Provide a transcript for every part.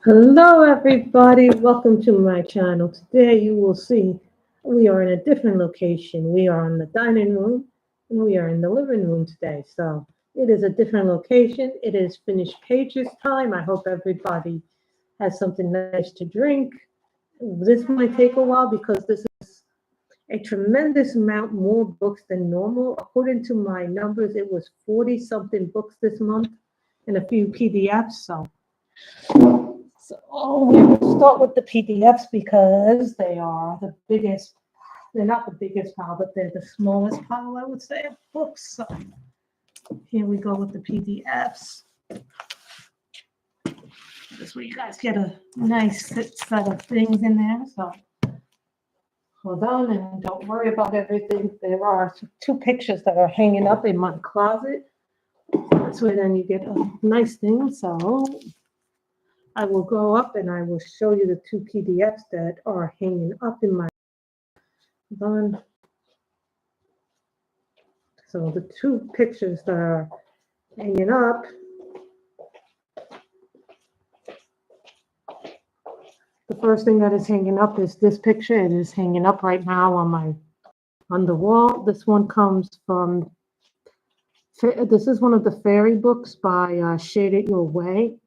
Hello, everybody. Welcome to my channel. Today, you will see we are in a different location. We are in the dining room and we are in the living room today. So, it is a different location. It is finished pages time. I hope everybody has something nice to drink. This might take a while because this is a tremendous amount more books than normal. According to my numbers, it was 40 something books this month and a few PDFs. So we will start with the PDFs because they are the biggest. They're not the biggest pile, but they're the smallest pile, I would say, of books. So here we go with the PDFs. This way you guys get a nice set of things in there. So hold on and don't worry about everything. There are two pictures that are hanging up in my closet. This way then you get a nice thing. So I will go up and I will show you the two PDFs that are hanging up in my bun. So the two pictures that are hanging up, the first thing that is hanging up is this picture. It is hanging up right now on the wall. This one comes from, this is one of the fairy books by Shade It Your Way.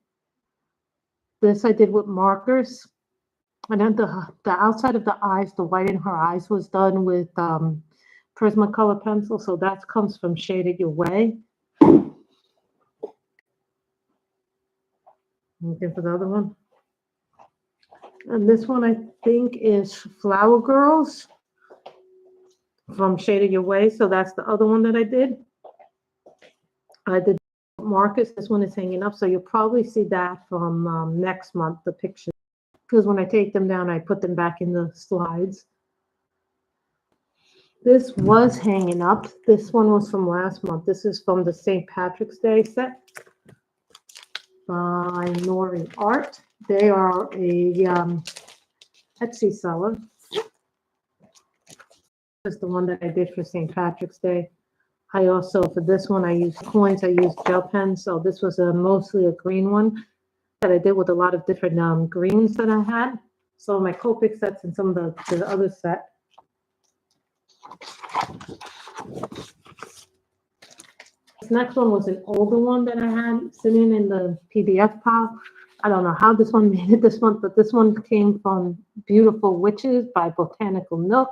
This I did with markers. And then the outside of the eyes, the white in her eyes was done with Prismacolor pencil. So that comes from Shade It Your Way. Looking for the other one. And this one I think is Flower Girls from Shade It Your Way. So that's the other one that I did. I did Marcus. This one is hanging up. So you'll probably see that from next month, the picture. Because when I take them down, I put them back in the slides. This was hanging up. This one was from last month. This is from the St. Patrick's Day set by Nori Art. They are a Etsy seller. This is the one that I did for St. Patrick's Day. I also, for this one, I used coins. I used gel pens. So this was mostly a green one that I did with a lot of different greens that I had. So my Copic sets and some of the other set. This next one was an older one that I had sitting in the PDF pile. I don't know how this one made it this month, but this one came from Beautiful Witches by Botanical Nook.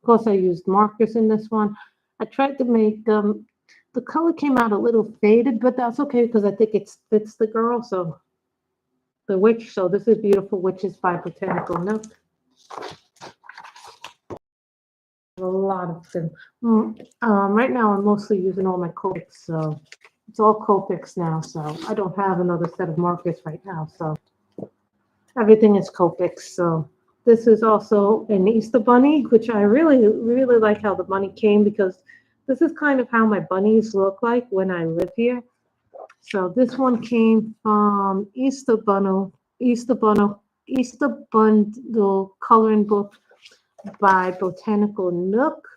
Of course, I used markers in this one. I tried to make the color came out a little faded, but that's okay because I think it fits the girl. So the witch. So this is Beautiful Witches by Botanical Nook. A lot of them. Right now, I'm mostly using all my Copics, so it's all Copics now. So I don't have another set of markers right now. So everything is Copics. So this is also an Easter bunny, which I really, really like how the bunny came because this is kind of how my bunnies look like when I live here. So this one came from Easter Bundle coloring book by Botanical Nook.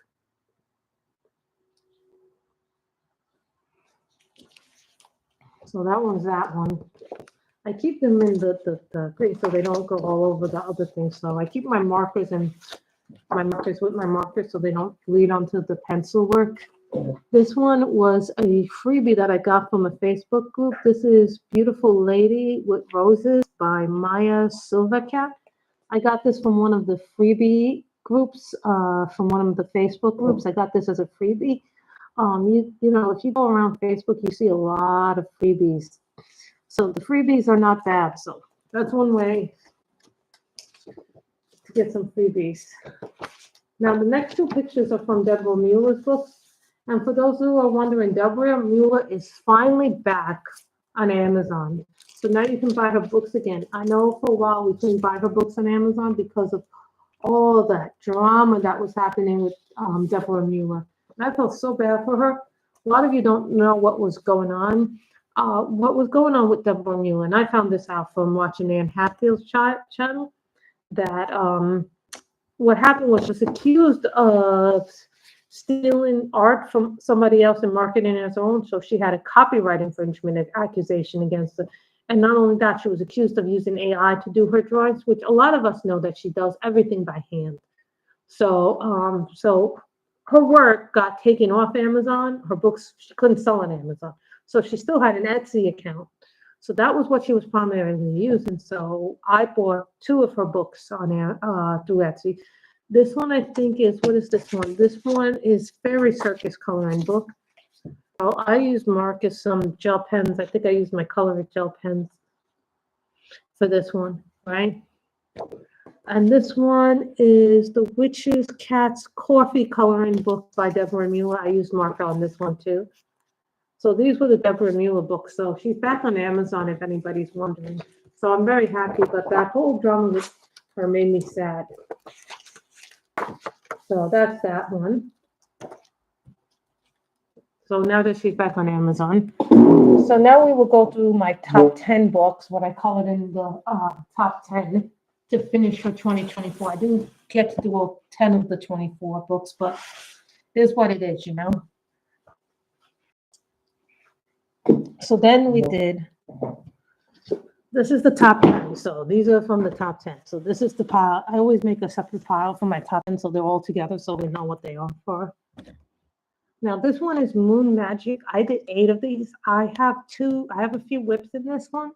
So that one's that one. I keep them in the thing so they don't go all over the other things. So I keep my markers and my markers with my markers so they don't bleed onto the pencil work. This one was a freebie that I got from a Facebook group. This is Beautiful Lady with Roses by Maya Silvercat. I got this from one of the freebie groups, from one of the Facebook groups. I got this as a freebie. You know, if you go around Facebook, you see a lot of freebies. So the freebies are not bad. So that's one way to get some freebies. Now the next two pictures are from Deborah Mueller's books. And for those who are wondering, Deborah Mueller is finally back on Amazon. So now you can buy her books again. I know for a while we couldn't buy her books on Amazon because of all that drama that was happening with Deborah Mueller. And I felt so bad for her. A lot of you don't know what was going on. What was going on with Deborah Mueller, and I found this out from watching Anne Hatfield's channel, that what happened was she was accused of stealing art from somebody else and marketing it as her own. So she had a copyright infringement accusation against her. And not only that, she was accused of using AI to do her drawings, which a lot of us know that she does everything by hand. So her work got taken off Amazon. Her books she couldn't sell on Amazon, so she still had an Etsy account. So that was what she was primarily using. So I bought 2 of her books on through Etsy. This one I think is, what is this one? This one is Fairy Circus coloring book. So I used Marcus some gel pens. I think I used my colored gel pens for this one, right? And this one is The Witch's Cat's Coffee Coloring Book by Deborah Mueller. I used marker on this one too. So these were the Deborah Mueller books. So she's back on Amazon if anybody's wondering. So I'm very happy, but that whole drama with her made me sad. So that's that one. So now that she's back on Amazon. So now we will go through my top 10 books, what I call it in the top 10 to finish for 2024. I didn't get to do all 10 of the 24 books, but here's what it is, you know. So then we did, this is the top 10. So these are from the top 10. So this is the pile. I always make a separate pile for my top 10 so they're all together so we know what they are for. Now this one is Moon Magic. I did 8 of these. I have a few whips in this one.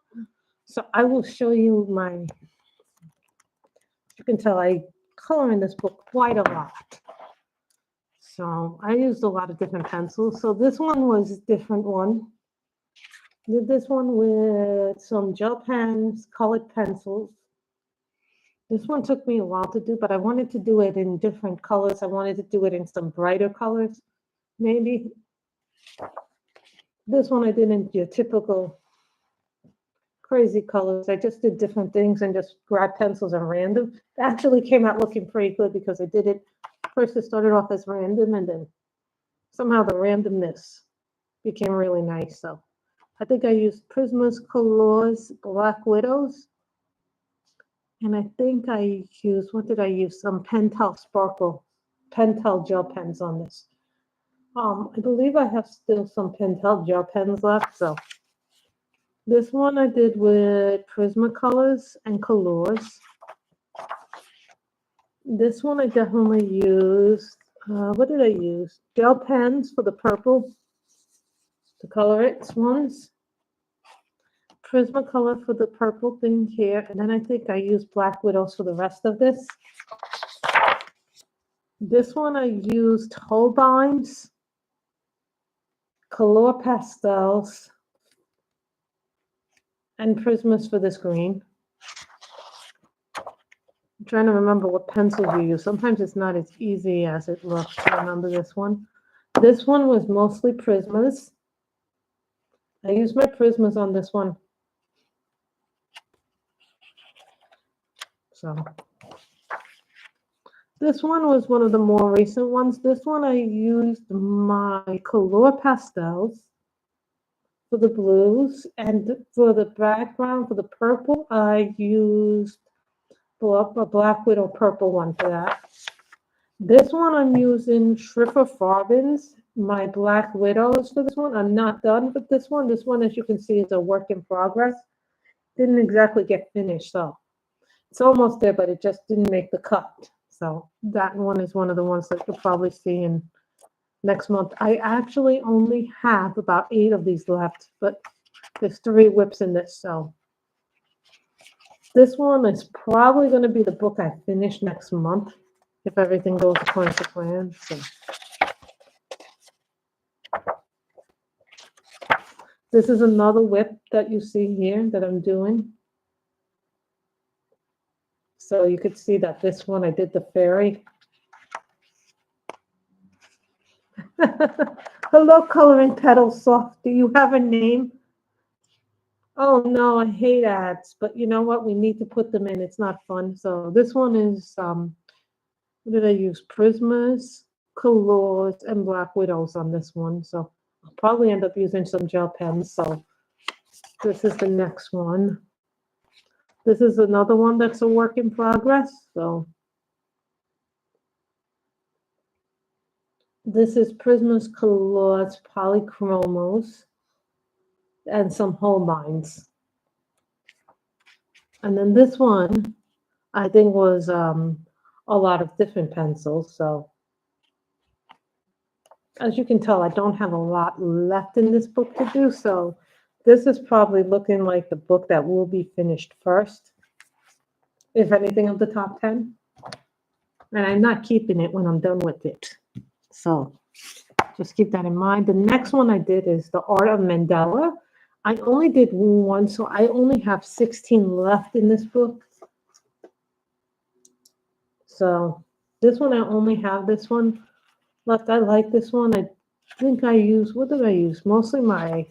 So I will show you my, you can tell I color in this book quite a lot. So I used a lot of different pencils. So this one was a different one. Did this one with some gel pens, colored pencils. This one took me a while to do, but I wanted to do it in different colors. I wanted to do it in some brighter colors, maybe. This one I did in your typical crazy colors. I just did different things and just grabbed pencils and random. It actually came out looking pretty good because I did it. First it started off as random and then somehow the randomness became really nice. So I think I used Prisma's Colors Black Widows. And I think I used, what did I use? Some Pentel Sparkle, Pentel gel pens on this. I believe I have still some Pentel gel pens left. So this one I did with Prismacolors and Colors. This one I definitely used, what did I use? Gel pens for the purple to color it, ones. Prismacolor for the purple thing here. And then I think I used Black Widows for the rest of this. This one I used Holbein's Color Pastels and Prismas for this green. I'm trying to remember what pencils you use. Sometimes it's not as easy as it looks to remember this one. This one was mostly Prismas. I used my Prismas on this one. So this one was one of the more recent ones. This one I used my Color Pastels for the blues, and for the background, for the purple, I used a Black Widow purple one for that. This one I'm using Schriffer Farbens, my Black Widows for this one. I'm not done with this one. This one, as you can see, is a work in progress. Didn't exactly get finished, so it's almost there, but it just didn't make the cut. So that one is one of the ones that you'll probably see in next month. I actually only have about 8 of these left, but there's 3 whips in this. So this one is probably going to be the book I finish next month if everything goes according to plan. So this is another whip that you see here that I'm doing. So you could see that this one I did the fairy. Hello, Coloring Petals Soft. Do you have a name? Oh no, I hate ads, but you know what? We need to put them in. It's not fun. So this one is what did I use? Prismas, Colors, and Black Widows on this one. So I'll probably end up using some gel pens. So this is the next one. This is another one that's a work in progress. So this is Prisma's Colors Polychromos and some Holbeins. And then this one, I think was a lot of different pencils. So as you can tell, I don't have a lot left in this book to do. So this is probably looking like the book that will be finished first, if anything, of the top 10. And I'm not keeping it when I'm done with it. So just keep that in mind. The next one I did is The Art of Mandela. I only did one, so I only have 16 left in this book. So this one, I only have this one left. I like this one. I think I use, what did I use? Mostly my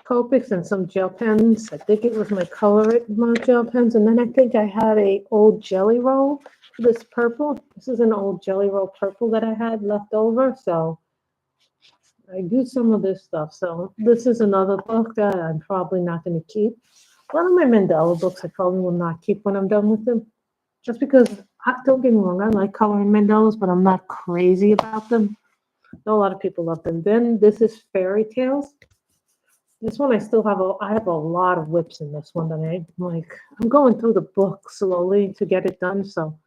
Copics and some gel pens. I think it was my Color It gel pens. And then I think I had a old Jelly Roll, this purple. This is an old Jelly Roll purple that I had left over. So I used some of this stuff. So this is another book that I'm probably not going to keep. A lot of my Mandela books I probably will not keep when I'm done with them. Just because, don't get me wrong, I like coloring mandalas, but I'm not crazy about them. I know a lot of people love them. Then this is Fairy Tales. This one I still have I have a lot of whips in this one that I'm going through the book slowly to get it done. So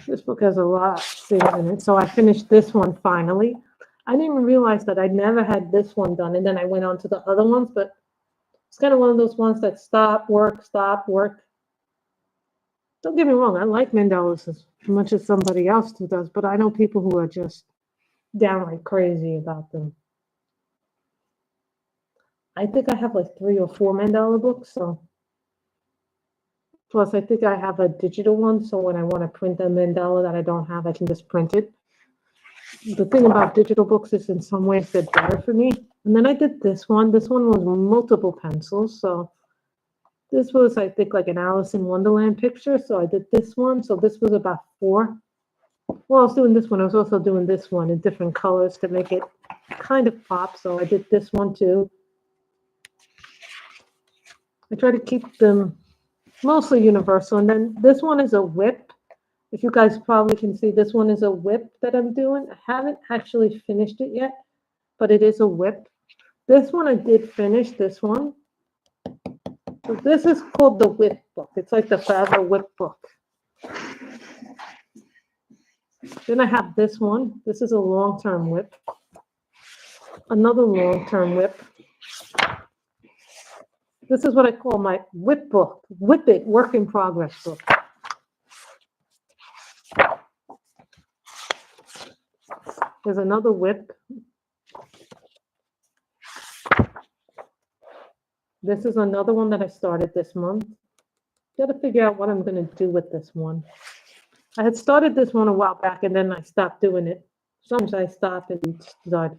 this book has a lot of things in it. So I finished this one finally. I didn't even realize that I never had this one done, and then I went on to the other ones, but it's kind of one of those ones that stop, work. Don't get me wrong, I like mandalas as much as somebody else does, but I know people who are just downright crazy about them. I think I have like 3 or 4 mandala books, so plus I think I have a digital one, so when I want to print a mandala that I don't have, I can just print it. The thing about digital books is in some ways they're better for me. And then I did this one. This one was multiple pencils, so this was, I think, like an Alice in Wonderland picture. So I did this one. So this was about 4. Well, I was doing this one. I was also doing this one in different colors to make it kind of pop. So I did this one too. I try to keep them mostly universal. And then this one is a whip. If you guys probably can see, this one is a whip that I'm doing. I haven't actually finished it yet, but it is a whip. This one I did finish, this one. So this is called the whip book. It's like the Forever Whip book. Then I have this one. This is a long-term whip. Another long-term whip. This is what I call my whip book. Whip It, work in progress book. There's another whip. This is another one that I started this month. Got to figure out what I'm going to do with this one. I had started this one a while back and then I stopped doing it. Sometimes I stop and start.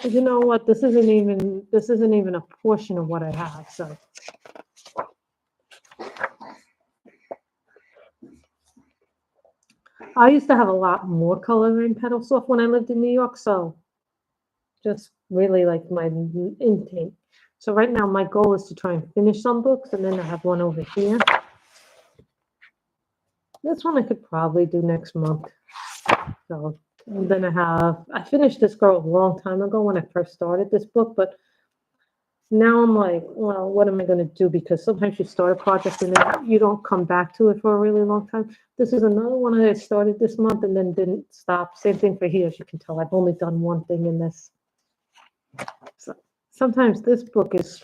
You know what? This isn't even a portion of what I have. So I used to have a lot more coloring pedals off when I lived in New York. So just really like my intake. So right now my goal is to try and finish some books, and then I have one over here. This one I could probably do next month. So then I finished this girl a long time ago when I first started this book, but now I'm like, well, what am I going to do? Because sometimes you start a project and then you don't come back to it for a really long time. This is another one that I started this month and then didn't stop. Same thing for here. As you can tell, I've only done one thing in this. So sometimes this book is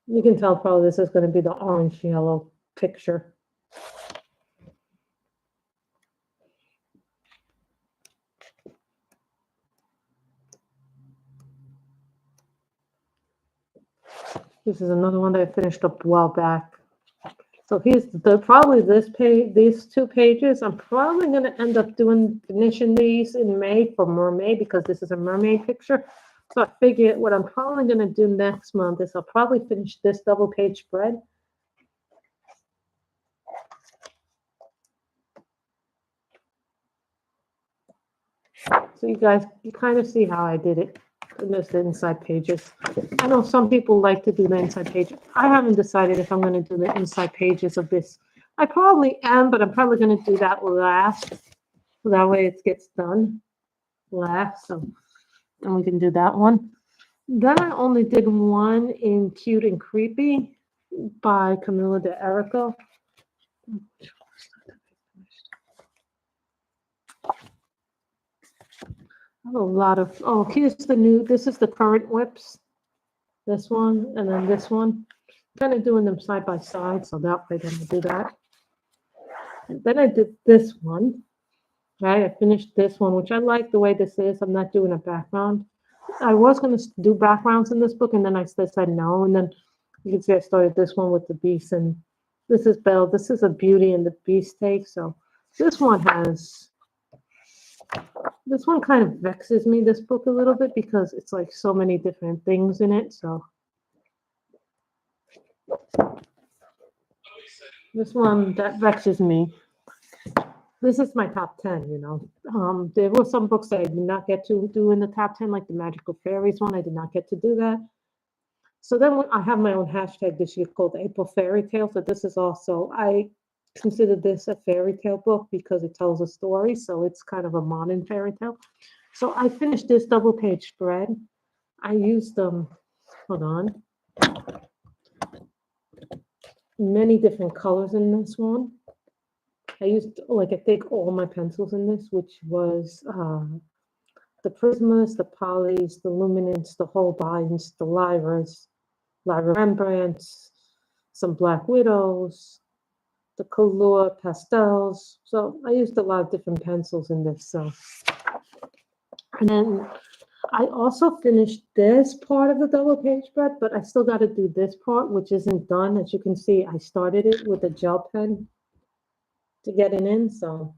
you can tell probably this is going to be the orange yellow picture. This is another one that I finished up a while back. So here's probably this page, these 2 pages. I'm probably going to end up finishing these in May for Mermaid because this is a mermaid picture. So I figured what I'm probably going to do next month is I'll probably finish this double page spread. So you guys, you kind of see how I did it. And there's the inside pages. I know some people like to do the inside pages. I haven't decided if I'm going to do the inside pages of this. I probably am, but I'm probably going to do that last. So that way it gets done last. So, and we can do that one. Then I only did one in Cute and Creepy by Camilla de Erico. I have a lot of, oh, here's the new, this is the current whips. This one, and then this one. Kind of doing them side by side, so that way I'm going to do that. And then I did this one, right? I finished this one, which I like the way this is. I'm not doing a background. I was going to do backgrounds in this book, and then I said no. And then you can see I started this one with the beast, and this is Belle. This is a Beauty and the Beast take. So this one has, this one kind of vexes me, this book, a little bit, because it's like so many different things in it. So this one, that vexes me. This is my top 10, you know. There were some books that I did not get to do in the top 10, like the Magical Fairies one. I did not get to do that. So then I have my own hashtag this year called April Fairy Tale. So this is also, I consider this a fairy tale book because it tells a story. So it's kind of a modern fairy tale. So I finished this double page spread. I used hold on, many different colors in this one. I used, like, I think all my pencils in this, which was the Prismas, the Polys, the Luminance, the Holbeins, the Lyras, Lyra Rembrandts, some Black Widows, the Color pastels. So I used a lot of different pencils in this. So, and then I also finished this part of the double page spread, but I still got to do this part, which isn't done. As you can see, I started it with a gel pen to get it in. So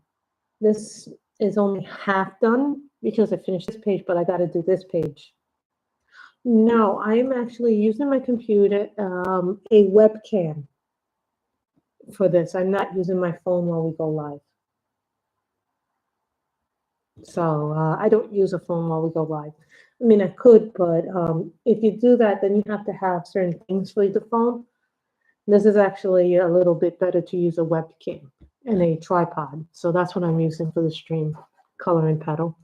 this is only half done because I finished this page, but I got to do this page. No, I'm actually using my computer, a webcam for this. I'm not using my phone while we go live. So I don't use a phone while we go live. I mean, I could, but if you do that, then you have to have certain things for the phone. This is actually a little bit better to use a webcam and a tripod. So that's what I'm using for the stream, coloring pedal.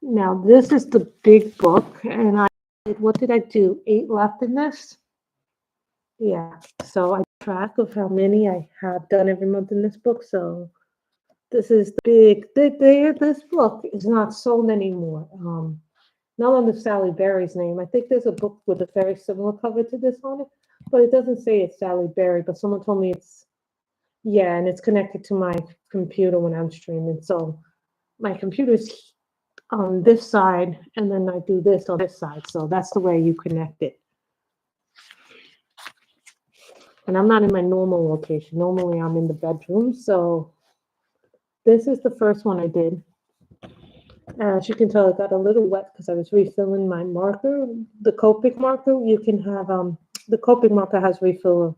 Now this is the big book, and I did, what did I do? 8 left in this? Yeah, so I track of how many I have done every month in this book. So this is the big, this book is not sold anymore. Not under Sally Berry's name. I think there's a book with a very similar cover to this on it, but it doesn't say it's Sally Berry, but someone told me it's, yeah, and it's connected to my computer when I'm streaming. So my computer's on this side, and then I do this on this side. So that's the way you connect it. And I'm not in my normal location. Normally I'm in the bedroom. So this is the first one I did. As you can tell, it got a little wet because I was refilling my marker. The Copic marker, you can have, the Copic marker has refill.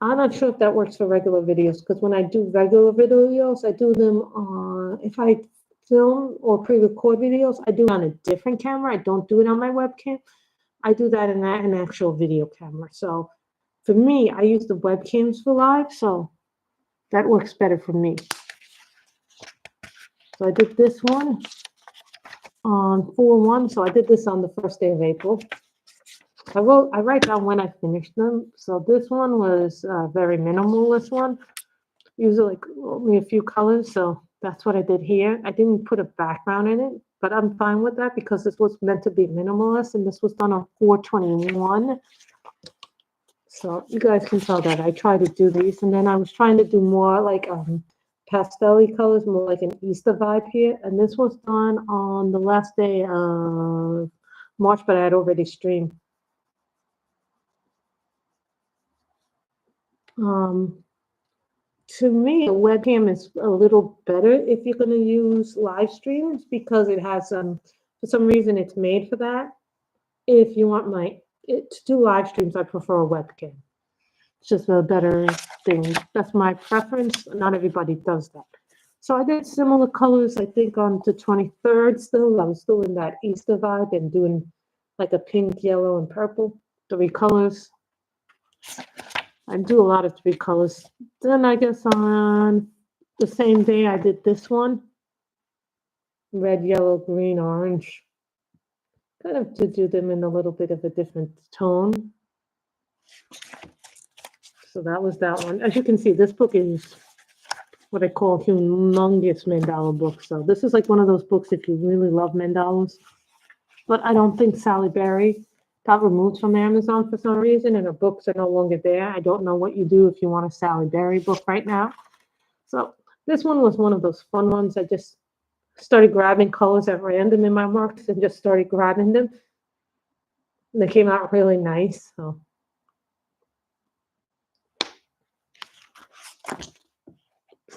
I'm not sure if that works for regular videos, because when I do regular videos, I do them if I film or pre-record videos, I do it on a different camera. I don't do it on my webcam. I do that in an actual video camera. So for me, I use the webcams for live, so that works better for me. So I did this one on 4/1. So I did this on the first day of April. I write down when I finished them. So this one was a very minimalist one. Usually like only a few colors. So that's what I did here. I didn't put a background in it, but I'm fine with that because this was meant to be minimalist, and this was done on 4/21. So you guys can tell that I try to do these, and then I was trying to do more like pastel-y colors, more like an Easter vibe here. And this was done on the last day of March, but I had already streamed. To me, a webcam is a little better if you're going to use live streams because it has for some reason it's made for that. If you want to do live streams, I prefer a webcam. It's just a better thing. That's my preference. Not everybody does that. So I did similar colors, I think, on the 23rd still. I was doing that Easter vibe and doing like a pink, yellow, and purple, 3 colors. I do a lot of 3 colors. Then I guess on the same day I did this one. Red, yellow, green, orange. Kind of to do them in a little bit of a different tone. So that was that one. As you can see, this book is what I call humongous mandala book. So this is like one of those books if you really love mandalas. But I don't think Sally Berry got removed from Amazon for some reason, and her books are no longer there. I don't know what you do if you want a Sally Berry book right now. So this one was one of those fun ones. I just started grabbing colors at random in my marks and just started grabbing them. And they came out really nice. So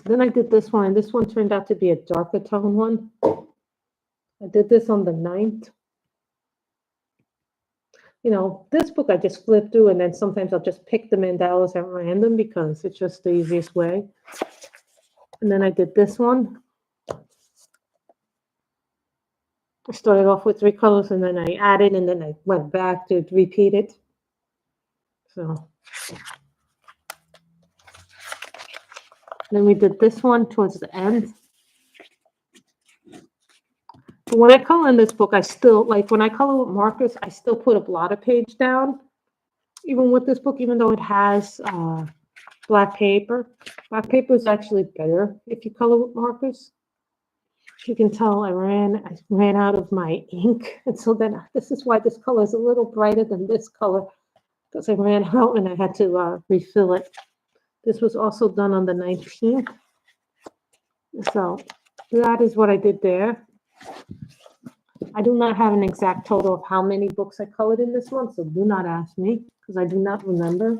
then I did this one, and this one turned out to be a darker tone one. I did this on the 9th. You know, this book I just flip through, and then sometimes I'll just pick the mandalas at random because it's just the easiest way. And then I did this one. I started off with 3 colors, and then I added, and then I went back to repeat it. So then we did this one towards the end. But when I color in this book, I still, like when I color with markers, I still put a blotter page down. Even with this book, even though it has black paper. Black paper is actually better if you color with markers. As you can tell, I ran out of my ink. And so then this is why this color is a little brighter than this color, because I ran out and I had to refill it. This was also done on the 19th. So that is what I did there. I do not have an exact total of how many books I colored in this one, so do not ask me because I do not remember.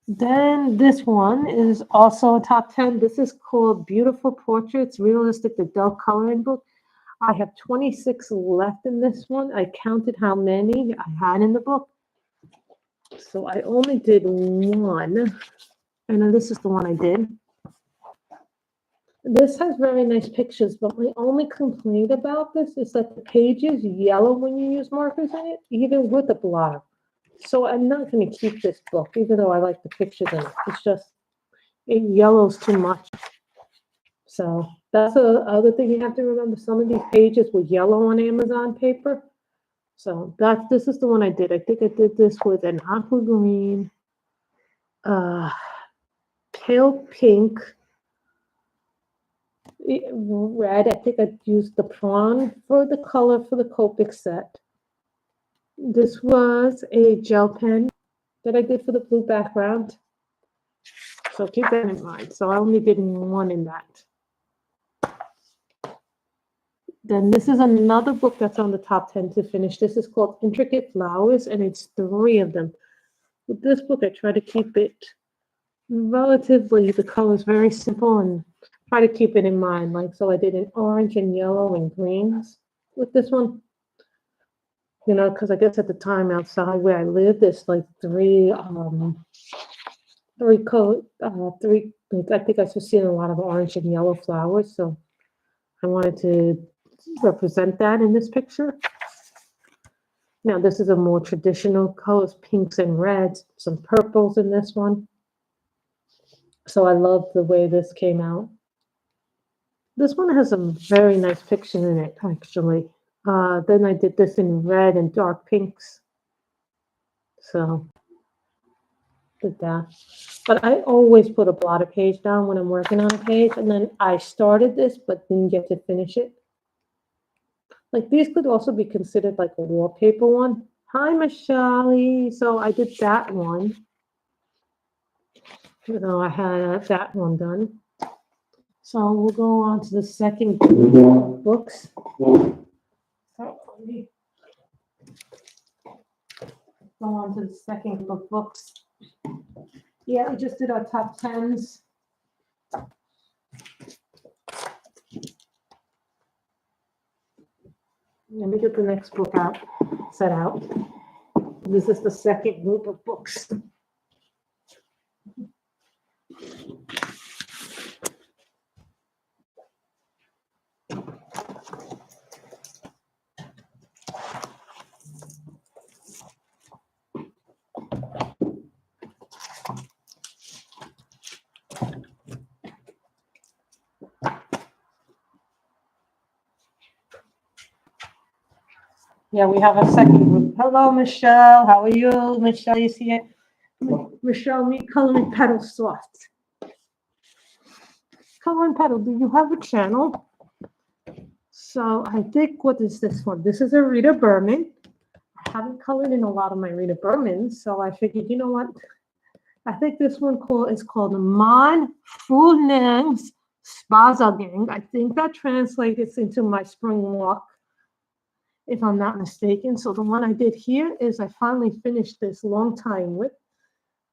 Then this one is also a top 10. This is called Beautiful Portraits, Realistic Adult Coloring Book. I have 26 left in this one. I counted how many I had in the book. So I only did one, and then this is the one I did. This has very nice pictures, but my only complaint about this is that the page is yellow when you use markers in it, even with a blotter. So I'm not going to keep this book, even though I like the pictures in it. It's just, it yellows too much. So that's the other thing you have to remember. Some of these pages were yellow on Amazon paper. So this is the one I did. I think I did this with an aqua green, pale pink, red. I think I used the prawn for the color for the Copic set. This was a gel pen that I did for the blue background. So keep that in mind. So I only did one in that. Then this is another book that's on the top 10 to finish. This is called Intricate Flowers, and it's 3 of them. With this book, I try to keep it relatively, the colors very simple and try to keep it in mind. Like, so I did an orange and yellow and greens with this one. You know, because I guess at the time outside where I live, there's like 3 coat, 3, I think I was seeing a lot of orange and yellow flowers. So I wanted to represent that in this picture. Now this is a more traditional colors, pinks and reds, some purples in this one. So I love the way this came out. This one has some very nice pictures in it, actually. Then I did this in red and dark pinks. So did that. But I always put a blotter page down when I'm working on a page, and then I started this but didn't get to finish it. Like these could also be considered like a wallpaper one. Hi, Michelle. So I did that one. You know, I had that one done. So we'll go on to the second books. So let me go on to the second group of books. Yeah, we just did our top 10s. Let me get the next book out, set out. This is the second group of books. Yeah, we have a second group. Hello, Michelle. How are you? Michelle, you see it? Michelle, me coloring petal soft. Coloring petal, do you have a channel? So I think, what is this one? This is a Rita Berman. I haven't colored in a lot of my Rita Bermans, so I figured, you know what? I think this one is called Mindfulness Spazaging. I think that translates into my spring walk, if I'm not mistaken. So the one I did here is I finally finished this long time whip.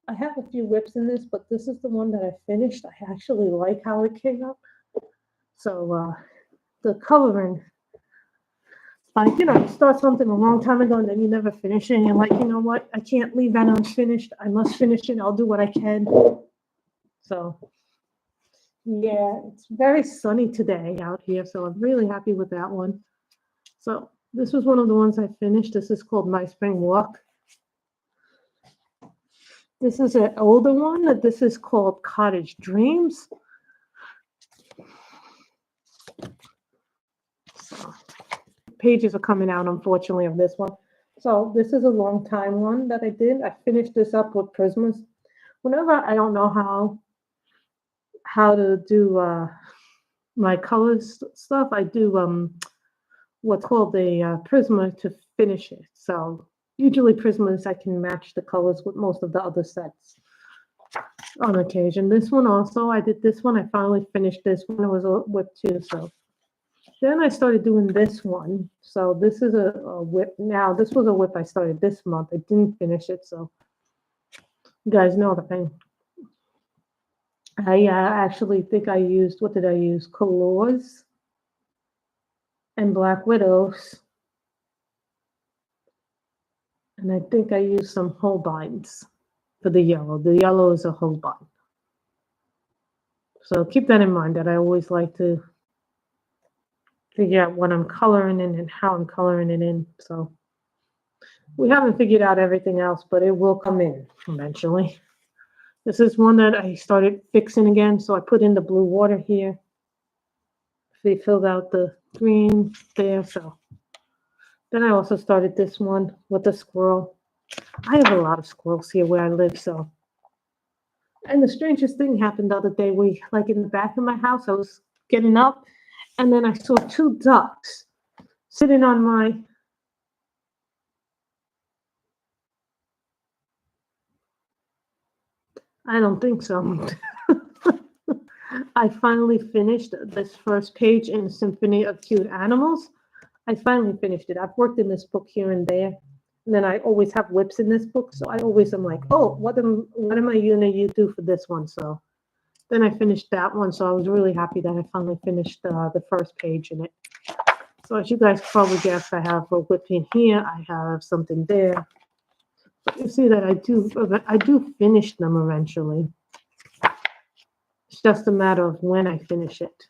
I have a few whips in this, but this is the one that I finished. I actually like how it came out. So the coloring, like, you know, you start something a long time ago and then you never finish it. And you're like, you know what? I can't leave that unfinished. I must finish it. I'll do what I can. So, yeah, it's very sunny today out here. So I'm really happy with that one. So this was one of the ones I finished. This is called My Spring Walk. This is an older one. This is called Cottage Dreams. So, pages are coming out, unfortunately, of this one. So this is a long time one that I did. I finished this up with Prismas. Whenever I don't know how to do my colors stuff, I do what's called the Prisma to finish it. So usually Prismas, I can match the colors with most of the other sets on occasion. This one also, I did this one. I finally finished this one. It was a whip too. So then I started doing this one. So this is a whip. Now, this was a whip I started this month. I didn't finish it. So you guys know the thing. I actually think I used, what did I use? Colors and Black Widows. And I think I used some Holbeins for the yellow. The yellow is a Holbein. So keep that in mind, that I always like to figure out what I'm coloring in and how I'm coloring it in. So we haven't figured out everything else, but it will come in eventually. This is one that I started fixing again. So I put in the blue water here. They filled out the green there. So then I also started this one with the squirrel. I have a lot of squirrels here where I live. So, and the strangest thing happened the other day. Like in the back of my house, I was getting up and then I saw two ducks sitting on my I don't think so. I finally finished this first page in Symphony of Cute Animals. I finally finished it. I've worked in this book here and there. And then I always have whips in this book. So I always am like, oh, what am I going to do for this one? So then I finished that one. So I was really happy that I finally finished the first page in it. So as you guys probably guessed, I have a whip in here. I have something there. You see that I do finish them eventually. It's just a matter of when I finish it.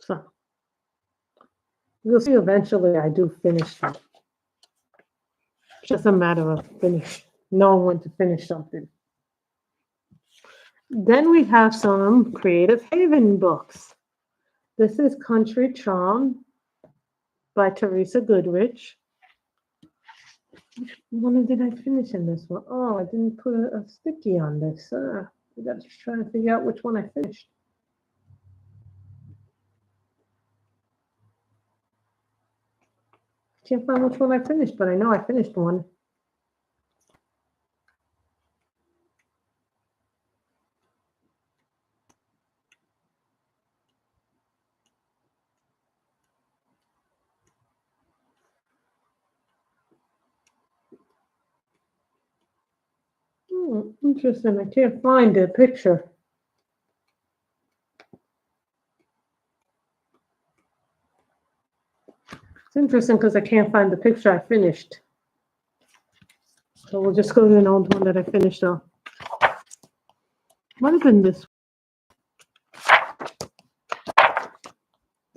So you'll see eventually I do finish them. It's just a matter of knowing when to finish something. Then we have some Creative Haven books. This is Country Charm by Teresa Goodridge. Which one did I finish in this one? Oh, I didn't put a sticky on this. I got to try to figure out which one I finished. Can't find which one I finished, but I know I finished one. Interesting. I can't find the picture. It's interesting because I can't find the picture I finished. So we'll just go to an old one that I finished off. Might have been this.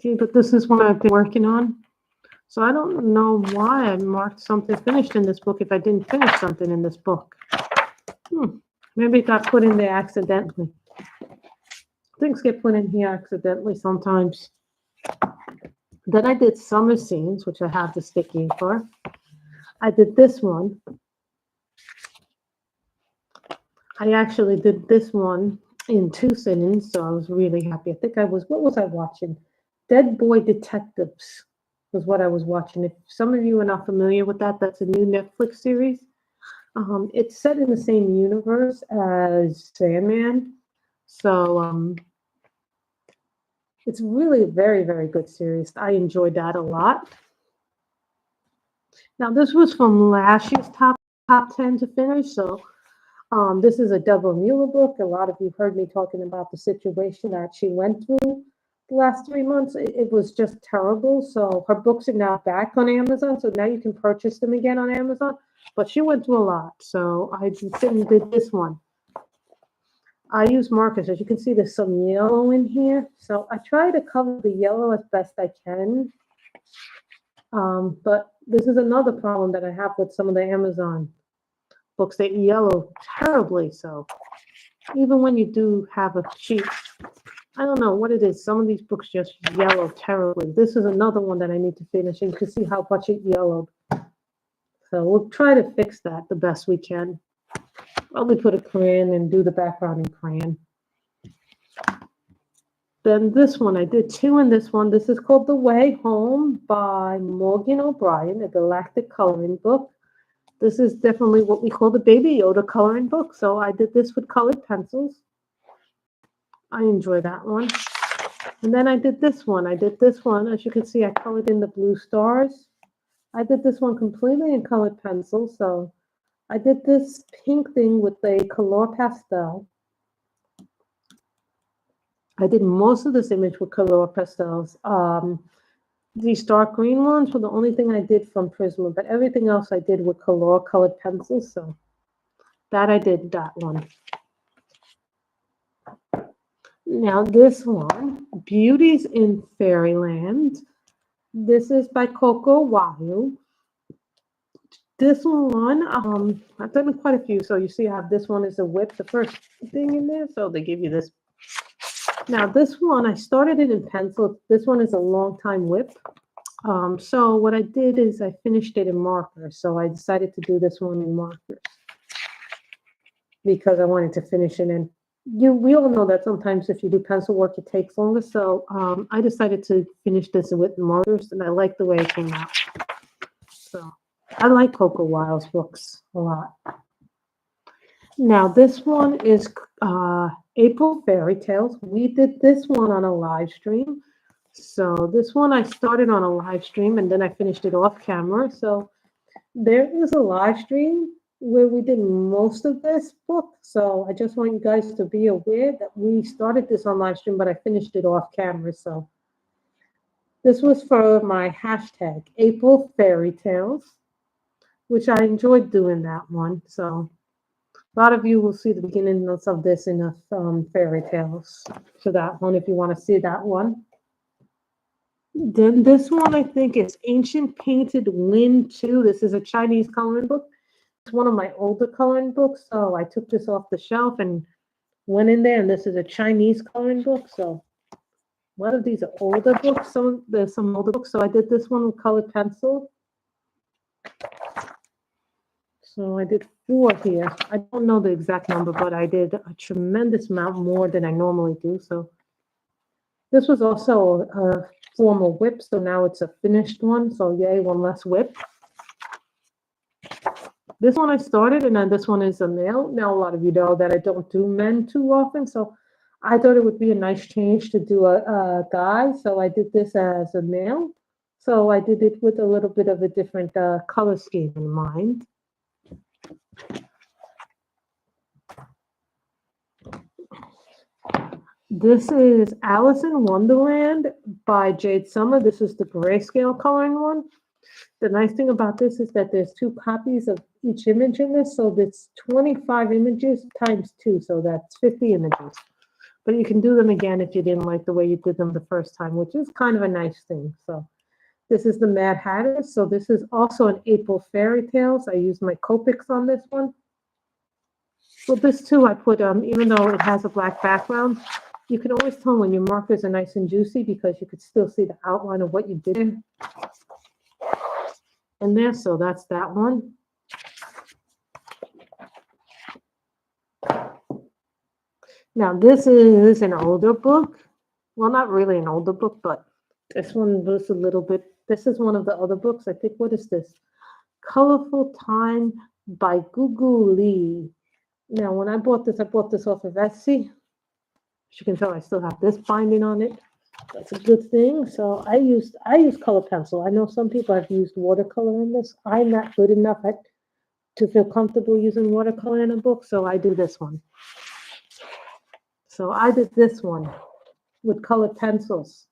See, but this is one I've been working on. So I don't know why I marked something finished in this book if I didn't finish something in this book. Maybe it got put in there accidentally. Things get put in here accidentally sometimes. Then I did summer scenes, which I have the sticky for. I did this one. I actually did this one in 2 sittings, so I was really happy. I think what was I watching? Dead Boy Detectives was what I was watching. If some of you are not familiar with that, that's a new Netflix series. It's set in the same universe as Sandman. So it's really a very, very good series. I enjoyed that a lot. Now, this was from last year's top 10 to finish. So this is a Deborah Mueller book. A lot of you heard me talking about the situation that she went through the last 3 months. It was just terrible. So her books are now back on Amazon. So now you can purchase them again on Amazon. But she went through a lot. So I did this one. I use markers. As you can see, there's some yellow in here. So I try to cover the yellow as best I can. But this is another problem that I have with some of the Amazon books. They yellow terribly. So even when you do have a sheet, I don't know what it is. Some of these books just yellow terribly. This is another one that I need to finish. And you can see how much it yellowed. So we'll try to fix that the best we can. Probably put a crayon and do the background in crayon. Then this one, I did 2 in this one. This is called The Way Home by Morgan O'Brien, a galactic coloring book. This is definitely what we call the Baby Yoda coloring book. So I did this with colored pencils. I enjoy that one. And then I did this one. As you can see, I colored in the blue stars. I did this one completely in colored pencil. So I did this pink thing with a color pastel. I did most of this image with color pastels. These dark green ones were the only thing I did from Prisma, but everything else I did with colored pencils. So that I did that one. Now this one, Beauties in Fairyland. This is by Coco Wayu. This one, I've done quite a few. So you see how this one is a whip, the first thing in there. So they give you this. Now this one, I started it in pencil. This one is a long time whip. So what I did is I finished it in markers. So I decided to do this one in markers because I wanted to finish it in. We all know that sometimes if you do pencil work, it takes longer. So I decided to finish this with markers, and I like the way it came out. So I like Coco Wild's books a lot. Now this one is April Fairy Tales. We did this one on a live stream. So this one I started on a live stream and then I finished it off camera. So there is a live stream where we did most of this book. So I just want you guys to be aware that we started this on live stream, but I finished it off camera. So this was for my hashtag April Fairy Tales, which I enjoyed doing that one. So a lot of you will see the beginnings of this in the fairy tales. So that one, if you want to see that one. Then this one, I think, is Ancient Painted Wind 2. This is a Chinese coloring book. It's one of my older coloring books. So I took this off the shelf and went in there. And this is a Chinese coloring book. So one of these are older books. There's some older books. So I did this one with colored pencil. So I did 4 here. I don't know the exact number, but I did a tremendous amount more than I normally do. So this was also a formal whip. So now it's a finished one. So yay, one less whip. This one I started, and then this one is a male. Now a lot of you know that I don't do men too often. So I thought it would be a nice change to do a guy. So I did this as a male. So I did it with a little bit of a different color scheme in mind. This is Alice in Wonderland by Jade Summer. This is the grayscale coloring one. The nice thing about this is that there's 2 copies of each image in this. So that's 25 images times 2. So that's 50 images. But you can do them again if you didn't like the way you did them the first time, which is kind of a nice thing. So this is the Mad Hatter. So this is also an April Fairy Tales. I used my Copics on this one. Well, this too, I put, even though it has a black background, You can always tell when your markers are nice and juicy because you could still see the outline of what you did in there. So that's that one. Now this is an older book. Well, not really an older book, but this one was a little bit. This is one of the other books. I think, what is this? Colorful Time by Goodridge. Now, when I bought this off of Etsy. As you can tell, I still have this binding on it. That's a good thing. So I use color pencil. I know some people have used watercolor in this. I'm not good enough to feel comfortable using watercolor in a book, so I do this one. So I did this one with colored pencils.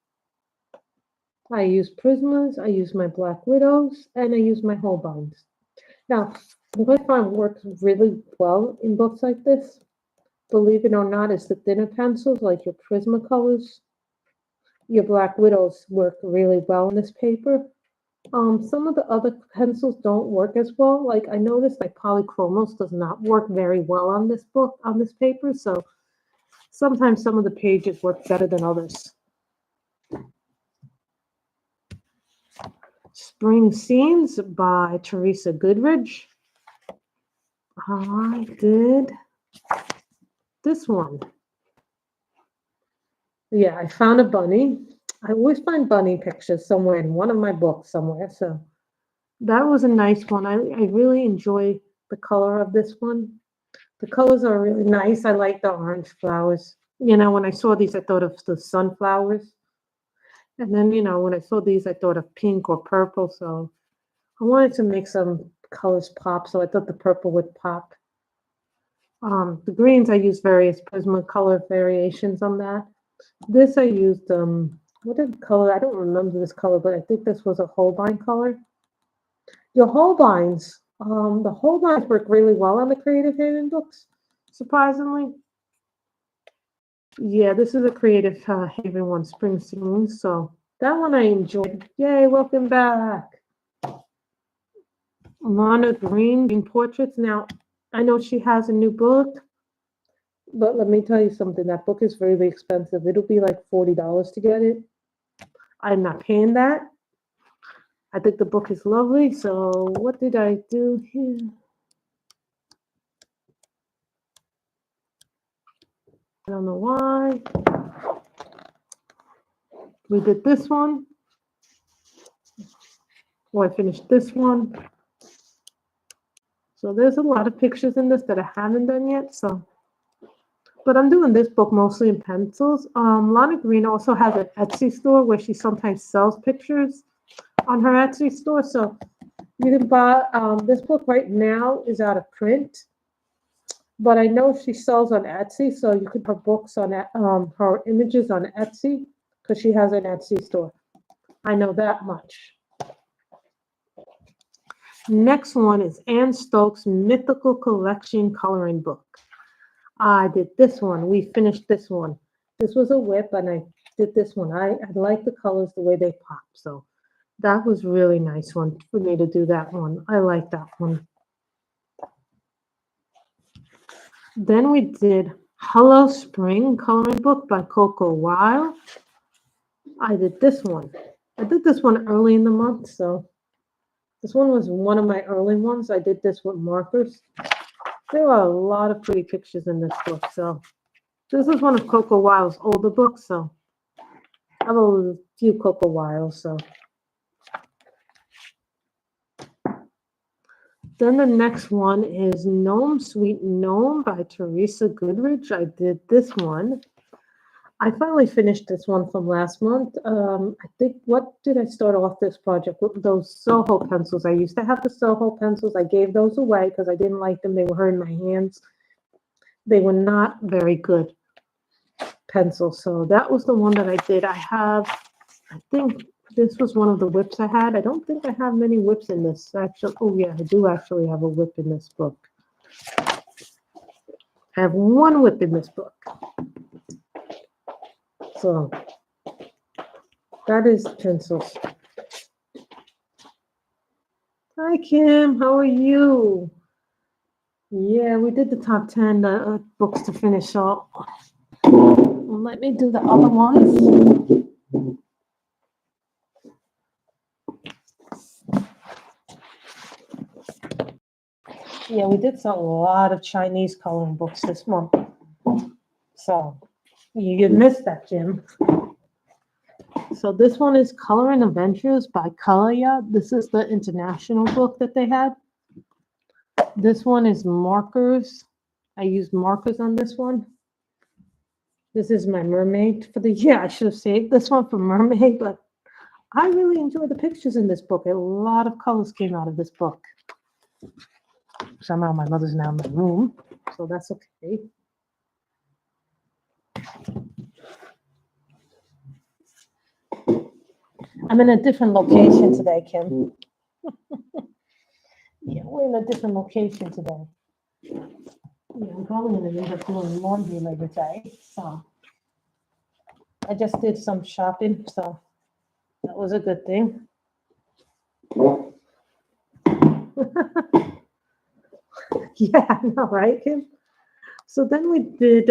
I use Prismas, I use my Black Widows, and I use my Holbeins. Now, what I find works really well in books like this, believe it or not, is the thinner pencils, like your Prismacolors. Your Black Widows work really well in this paper. Some of the other pencils don't work as well. Like I noticed, like Polychromos does not work very well on this book, on this paper. So sometimes some of the pages work better than others. Spring Scenes by Teresa Goodridge. I did this one. Yeah, I found a bunny. I always find bunny pictures somewhere in one of my books somewhere. So that was a nice one. I really enjoy the color of this one. The colors are really nice. I like the orange flowers. You know, when I saw these, I thought of the sunflowers. And then, you know, when I saw these, I thought of pink or purple. So I wanted to make some colors pop. So I thought the purple would pop. The greens, I used various Prismacolor variations on that. This I used, what did color? I don't remember this color, but I think this was a Holbein color. Your Holbeins, the Holbeins work really well on the Creative Haven books, surprisingly. Yeah, this is a Creative Haven one, Spring Scenes. So that one I enjoyed. Yay, welcome back. Lana Green Portraits. Now, I know she has a new book, but let me tell you something. That book is really expensive. It'll be like $40 to get it. I'm not paying that. I think the book is lovely. So what did I do here? I don't know why. We did this one. Well, I finished this one. So there's a lot of pictures in this that I haven't done yet. So, but I'm doing this book mostly in pencils. Lana Green also has an Etsy store where she sometimes sells pictures on her Etsy store. So you can buy this book right now is out of print. But I know she sells on Etsy, so you could put books on her images on Etsy because she has an Etsy store. I know that much. Next one is Anne Stokes' Mythical Collection coloring book. I did this one. We finished this one. This was a whip, and I did this one. I like the colors, the way they pop. So that was really nice one for me to do that one. I like that one. Then we did Hello Spring coloring book by Coco Weil. I did this one. I did this one early in the month, so this one was one of my early ones. I did this with markers. There are a lot of pretty pictures in this book, so this is one of Coco Weil's older books, so I have a few Coco Weils, so. Then the next one is Gnome, Sweet Gnome by Teresa Goodridge. I did this one. I finally finished this one from last month. I think, what did I start off this project with? Those Soho pencils. I used to have the Soho pencils. I gave those away because I didn't like them. They were hurting my hands. They were not very good pencils. So that was the one that I did. I think this was one of the whips I had. I don't think I have many whips in this. Actually, oh yeah, I do actually have a whip in this book. I have one whip in this book. So that is pencils. Hi, Kim. How are you? Yeah, we did the top 10 books to finish off. Let me do the other ones. Yeah, we did a lot of Chinese coloring books this month. So you missed that, Jim. So this one is Coloring Adventures by Kalaya. This is the international book that they had. This one is Markers. I used markers on this one. This is my mermaid for the year. I should have saved this one for mermaid, but I really enjoy the pictures in this book. A lot of colors came out of this book. Somehow my mother's now in my room, so that's okay. I'm in a different location today, Kim. Yeah, we're in a different location today. Yeah, I'm probably going to end up doing laundry later today, so I just did some shopping, so that was a good thing. Yeah, I know, right, Kim? So then we did,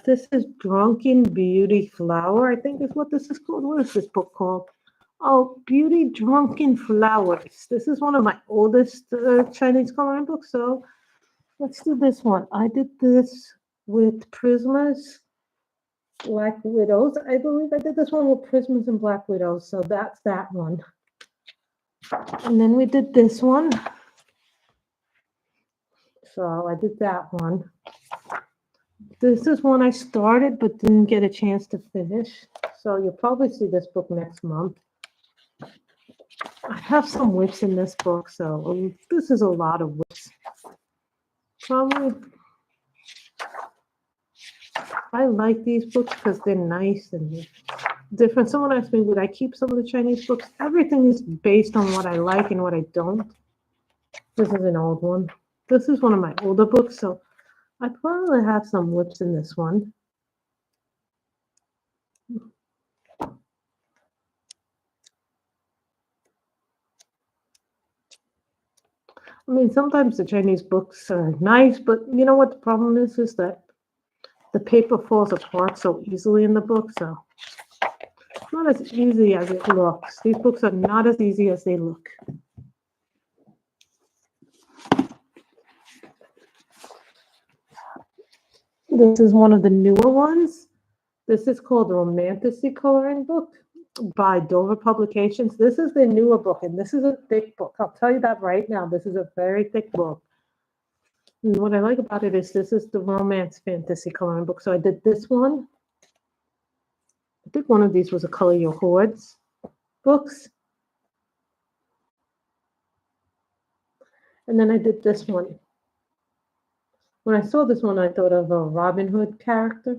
this is Drunken Beauty Flower, I think is what this is called. What is this book called? Oh, Beauty Drunken Flowers. This is one of my oldest Chinese coloring books, so let's do this one. I did this with Prismas, Black Widows. I believe I did this one with Prismas and Black Widows, so that's that one. And then we did this one. So I did that one. This is one I started but didn't get a chance to finish. So you'll probably see this book next month. I have some whips in this book, so this is a lot of whips. Probably. I like these books because they're nice and different. Someone asked me, would I keep some of the Chinese books? Everything is based on what I like and what I don't. This is an old one. This is one of my older books, so I probably have some whips in this one. I mean, sometimes the Chinese books are nice, but you know what the problem is that the paper falls apart so easily in the book, so it's not as easy as it looks. These books are not as easy as they look. This is one of the newer ones. This is called Romantasy Coloring Book by Dover Publications. This is the newer book, and this is a thick book. I'll tell you that right now. This is a very thick book. And what I like about it is this is the romance fantasy coloring book. So I did this one. I think one of these was a Color Your Hordes books. And then I did this one. When I saw this one, I thought of a Robin Hood character.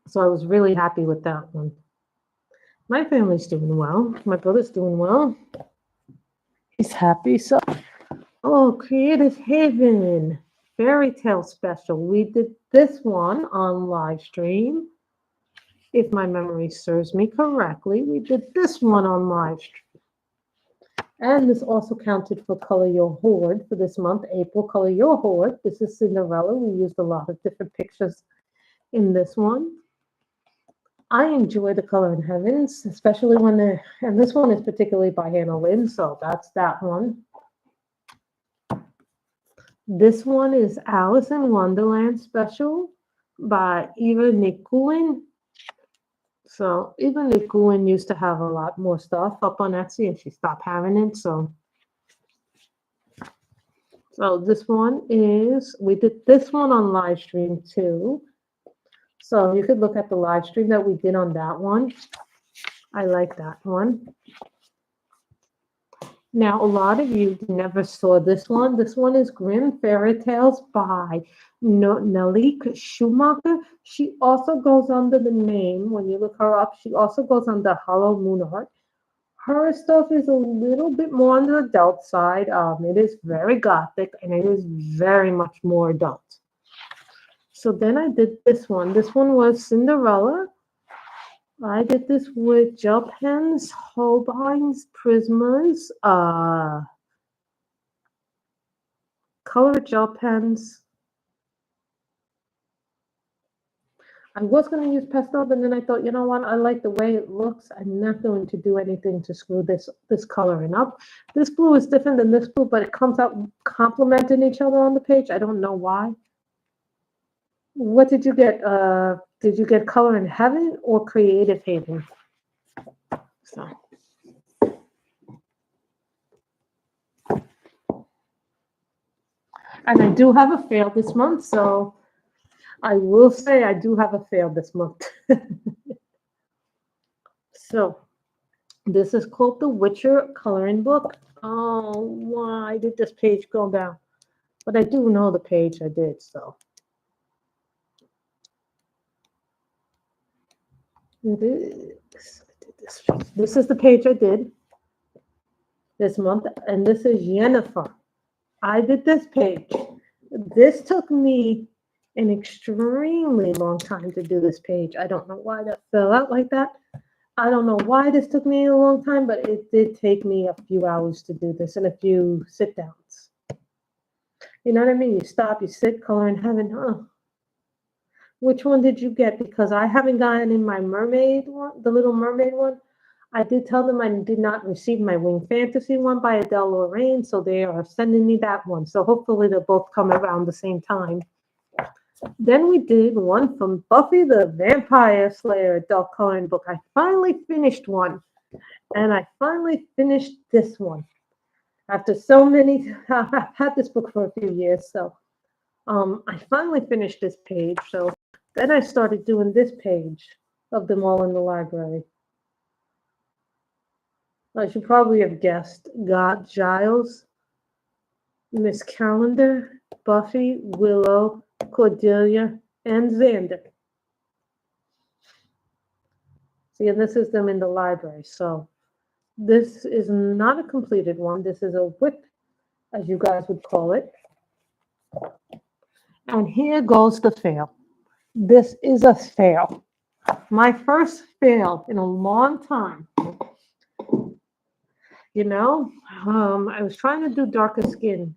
So I was really happy with that one. My family's doing well. My brother's doing well. He's happy. So, oh, Creative Haven Fairy Tale Special. We did this one on Livestream. If my memory serves me correctly, we did this one on Livestream. And this also counted for Color Your Horde for this month, April. Color Your Horde. This is Cinderella. We used a lot of different pictures in this one. I enjoy the Color in Heavens, especially when they're, and this one is particularly by Hannah Lynn, so that's that one. This one is Alice in Wonderland Special by Eva Nikuin. So Eva Nikuin used to have a lot more stuff up on Etsy, and she stopped having it, so this one is, we did this one on Livestream too. So you could look at the live stream that we did on that one. I like that one. Now, a lot of you never saw this one. This one is Grimm Fairy Tales by Nelike Schumacher. She also goes under the name, when you look her up, she also goes under Hollow Moon Art. Her stuff is a little bit more on the adult side. It is very gothic, and it is very much more adult. So then I did this one. This one was Cinderella. I did this with gel pens, Holbein's Prismas, color gel pens, I was going to use pastel, but then I thought, you know what? I like the way it looks. I'm not going to do anything to screw this coloring up. This blue is different than this blue, but it comes out complementing each other on the page. I don't know why. What did you get? Did you get Color in Heaven or Creative Haven? So. And I do have a fail this month, so I will say I do have a fail this month. So this is called the Witcher coloring book. Oh, why did this page go down? But I do know the page I did, so. This is the page I did this month, and this is Jennifer. I did this page. This took me an extremely long time to do this page. I don't know why that fell out like that. I don't know why this took me a long time, but it did take me a few hours to do this and a few sit downs. You know what I mean? You stop, you sit, Color in Heaven. Oh. Which one did you get? Because I haven't gotten in my mermaid one, the Little Mermaid one. I did tell them I did not receive my Wing Fantasy one by Adele Lorraine, so they are sending me that one. So hopefully they'll both come around the same time. Then we did one from Buffy the Vampire Slayer adult coloring book. I finally finished one, and I finally finished this one. After so many, I've had this book for a few years, so I finally finished this page. So then I started doing this page of them all in the library. I should probably have guessed. Got Giles, Miss Calendar, Buffy, Willow, Cordelia, and Xander. See, and this is them in the library. So this is not a completed one. This is a whip, as you guys would call it. And here goes the fail. This is a fail. My first fail in a long time. You know, I was trying to do darker skin.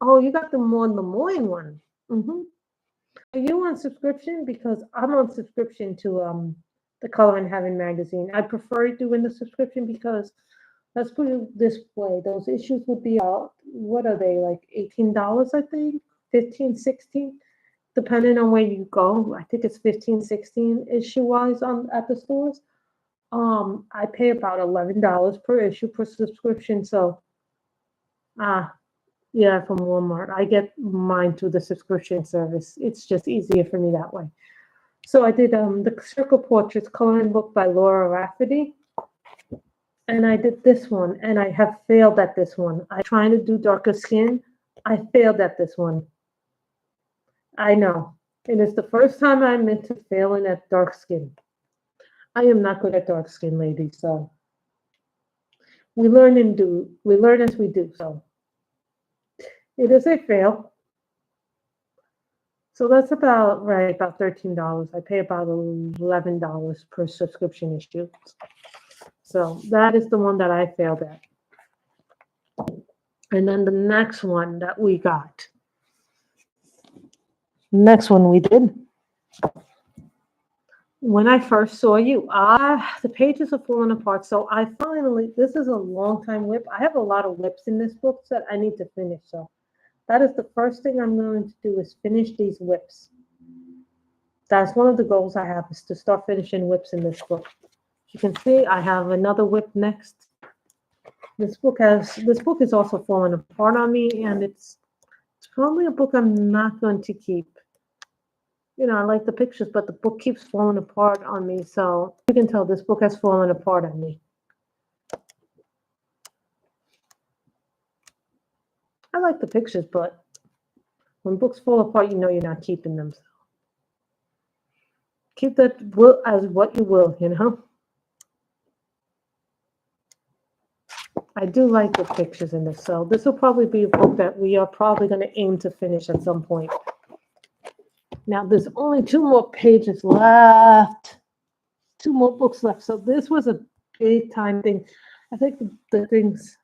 Oh, you got the more Lemoyne one. Are you on subscription? Because I'm on subscription to the Color in Heaven magazine. I prefer doing the subscription because, let's put it this way, those issues would be out, what are they, like $18, I think? 15, 16, depending on where you go. I think it's 15, 16 issue-wise at the stores. I pay about $11 per issue per subscription, so yeah, from Walmart. I get mine through the subscription service. It's just easier for me that way. So I did the Circle Portraits coloring book by Laura Rafferty. And I did this one, and I have failed at this one. I'm trying to do darker skin. I failed at this one. I know. It is the first time I'm into failing at dark skin. I am not good at dark skin, ladies, so we learn as we do, so it is a fail. So that's about right, about $13. I pay about $11 per subscription issue. So that is the one that I failed at. And then the next one that we got. Next one we did. When I first saw you, the pages are falling apart. So I finally, this is a long time whip. I have a lot of whips in this book that I need to finish. So that is the first thing I'm going to do is finish these whips. That's one of the goals I have is to start finishing whips in this book. You can see I have another whip next. This book is also falling apart on me, and it's probably a book I'm not going to keep. You know, I like the pictures, but the book keeps falling apart on me. So you can tell this book has fallen apart on me. I like the pictures, but when books fall apart, you know you're not keeping them. So keep that as what you will, you know. I do like the pictures in this. So this will probably be a book that we are probably going to aim to finish at some point. Now, there's only 2 more pages left. 2 more books left. So this was a big time thing. I think the things.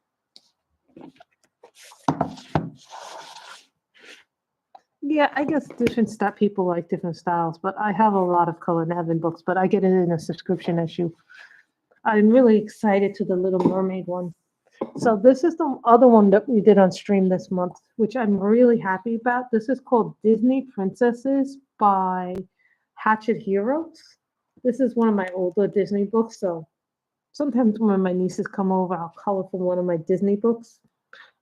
Yeah, I guess people like different styles, but I have a lot of Color and Heaven books, but I get it in a subscription issue. I'm really excited to the Little Mermaid one. So this is the other one that we did on stream this month, which I'm really happy about. This is called Disney Princesses by Hatchet Heroes. This is one of my older Disney books, so sometimes when my nieces come over, I'll color from one of my Disney books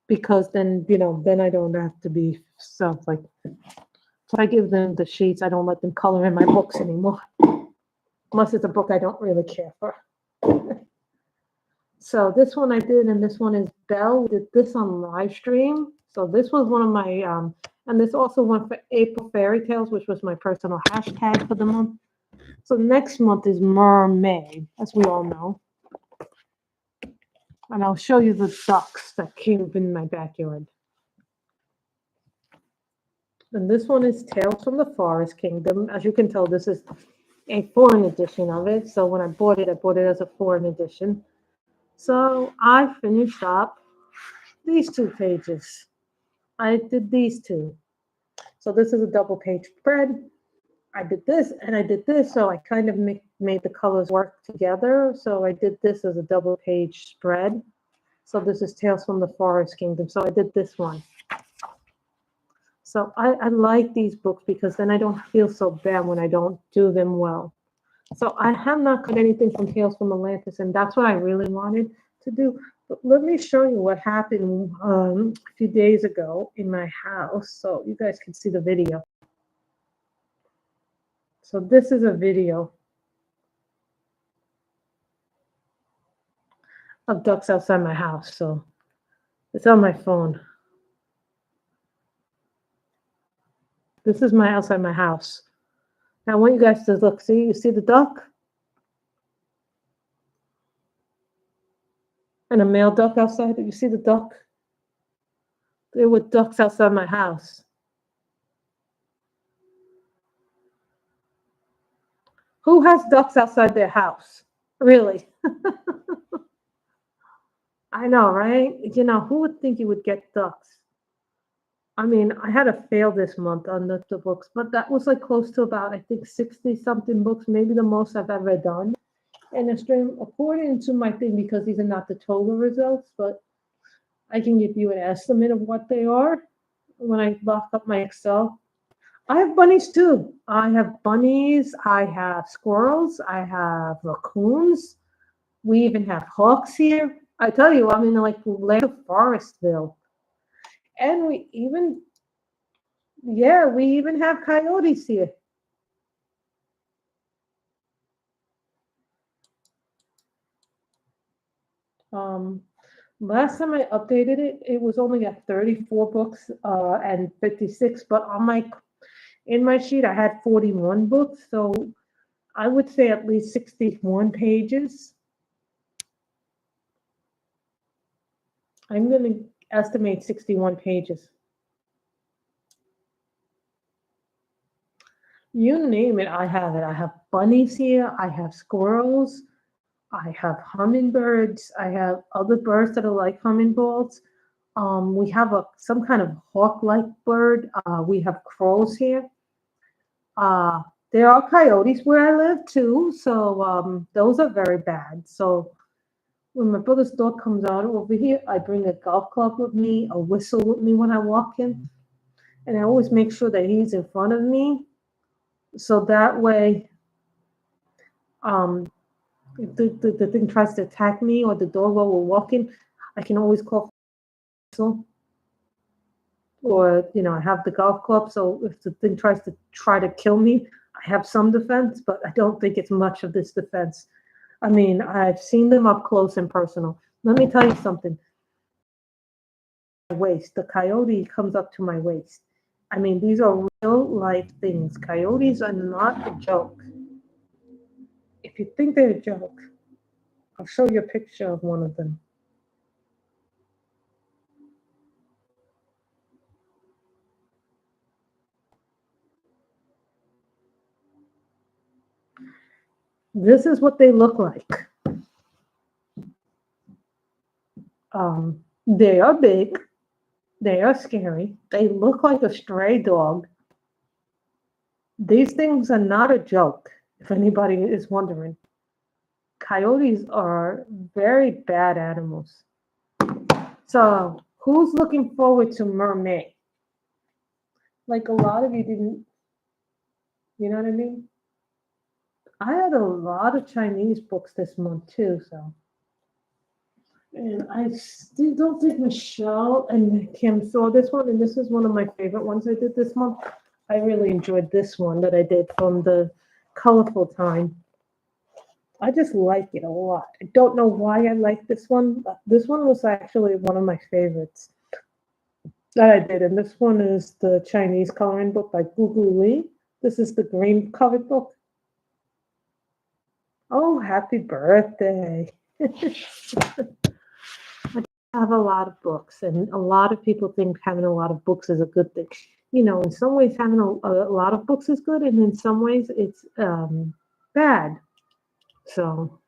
because then, then I don't have to be so like, if I give them the sheets, I don't let them color in my books anymore, unless it's a book I don't really care for. So this one I did, and this one is Belle. We did this on Livestream. So this was one of my, and this also went for April Fairy Tales, which was my personal hashtag for the month. So next month is Mermaid, as we all know. And I'll show you the ducks that came up in my backyard. And this one is Tales from the Forest Kingdom. As you can tell, this is a foreign edition of it. So when I bought it as a foreign edition. So I finished up these 2 pages. I did these 2. So this is a double page spread. I did this and I did this. So I kind of made the colors work together. So I did this as a double page spread. So this is Tales from the Forest Kingdom. So I did this one. So I like these books because then I don't feel so bad when I don't do them well. So I have not got anything from Tales from Atlantis, and that's what I really wanted to do. But let me show you what happened a few days ago in my house so you guys can see the video. So this is a video of ducks outside my house. So it's on my phone. This is my outside my house. Now I want you guys to look. See, you see the duck? And a male duck outside. You see the duck? There were ducks outside my house. Who has ducks outside their house? Really? I know, right? Who would think you would get ducks? I mean, I had a fail this month on the books, but that was like close to about, I think, 60-something books, maybe the most I've ever done in a stream, according to my thing, because these are not the total results, but I can give you an estimate of what they are when I lock up my Excel. I have bunnies too. I have bunnies, I have squirrels, I have raccoons. We even have hawks here. I tell you, I'm in like land of Forestville. And we even have coyotes here. Last time I updated it, it was only at 34 books and 56, but in my sheet I had 41 books, so I would say at least 61 pages. I'm going to estimate 61 pages. You name it, I have it. I have bunnies here, I have squirrels, I have hummingbirds, I have other birds that are like hummingbirds. We have some kind of hawk-like bird. We have crows here. There are coyotes where I live too, so those are very bad. So when my brother's dog comes out over here, I bring a golf club with me, a whistle with me when I walk in, and I always make sure that he's in front of me. So that way, if the thing tries to attack me or the dog while we're walking, I can always call whistle. Or, I have the golf club, so if the thing tries to kill me, I have some defense, but I don't think it's much of this defense. I mean, I've seen them up close and personal. Let me tell you something. Waist. The coyote comes up to my waist. I mean, these are real life things. Coyotes are not a joke. If you think they're a joke, I'll show you a picture of one of them. This is what they look like. They are big. They are scary. They look like a stray dog. These things are not a joke, if anybody is wondering. Coyotes are very bad animals. So, who's looking forward to Mermaid? Like a lot of you didn't, you know what I mean? I had a lot of Chinese books this month too, so. And I still don't think Michelle and Kim saw this one, and this is one of my favorite ones I did this month. I really enjoyed this one that I did from the colorful time. I just like it a lot. I don't know why I like this one, but this one was actually one of my favorites that I did. And this one is the Chinese coloring book by Gugu Lee. This is the green covered book. Oh, happy birthday. I have a lot of books, and a lot of people think having a lot of books is a good thing. You know, in some ways, having a lot of books is good, and in some ways, it's bad. So,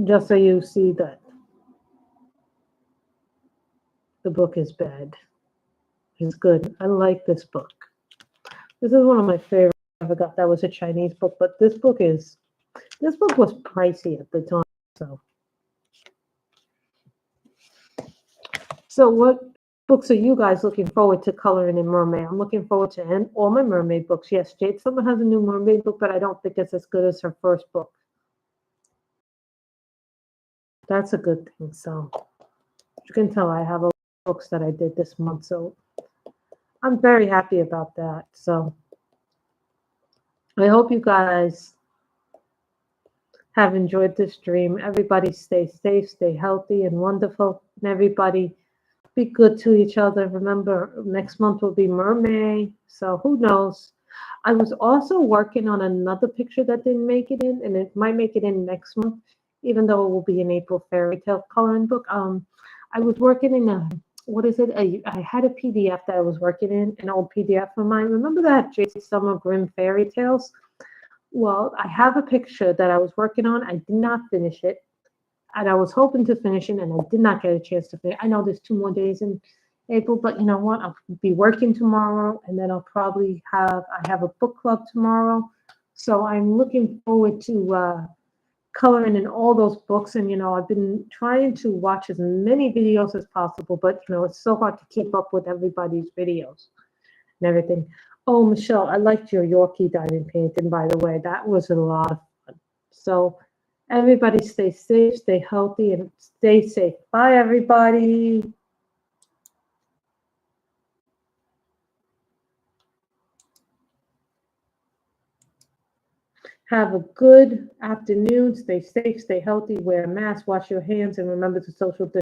just so you see that the book is bad. It's good. I like this book. This is one of my favorites. I forgot that was a Chinese book, but this book was pricey at the time. So what books are you guys looking forward to coloring in Mermaid? I'm looking forward to all my mermaid books. Yes, Jade Summer has a new mermaid book, but I don't think it's as good as her first book. That's a good thing. So you can tell I have a lot of books that I did this month. So I'm very happy about that. So I hope you guys have enjoyed this stream. Everybody stay safe, stay healthy and wonderful. And everybody be good to each other. Remember, next month will be Mermaid. So who knows? I was also working on another picture that didn't make it in, and it might make it in next month, even though it will be an April fairy tale coloring book. I was working in a, what is it? I had a PDF that I was working in, an old PDF of mine. Remember that J. Summer Grimm fairy tales? Well, I have a picture that I was working on. I did not finish it. And I was hoping to finish it, and I did not get a chance to finish. I know there's 2 more days in April, but you know what? I'll be working tomorrow, and then I have a book club tomorrow. So I'm looking forward to coloring in all those books. And, you know, I've been trying to watch as many videos as possible, but, you know, it's so hard to keep up with everybody's videos and everything. Oh, Michelle, I liked your Yorkie diamond painting, by the way. That was a lot of fun. So everybody stay safe, stay healthy, and stay safe. Bye, everybody. Have a good afternoon. Stay safe, stay healthy, wear a mask, wash your hands, and remember to social distance.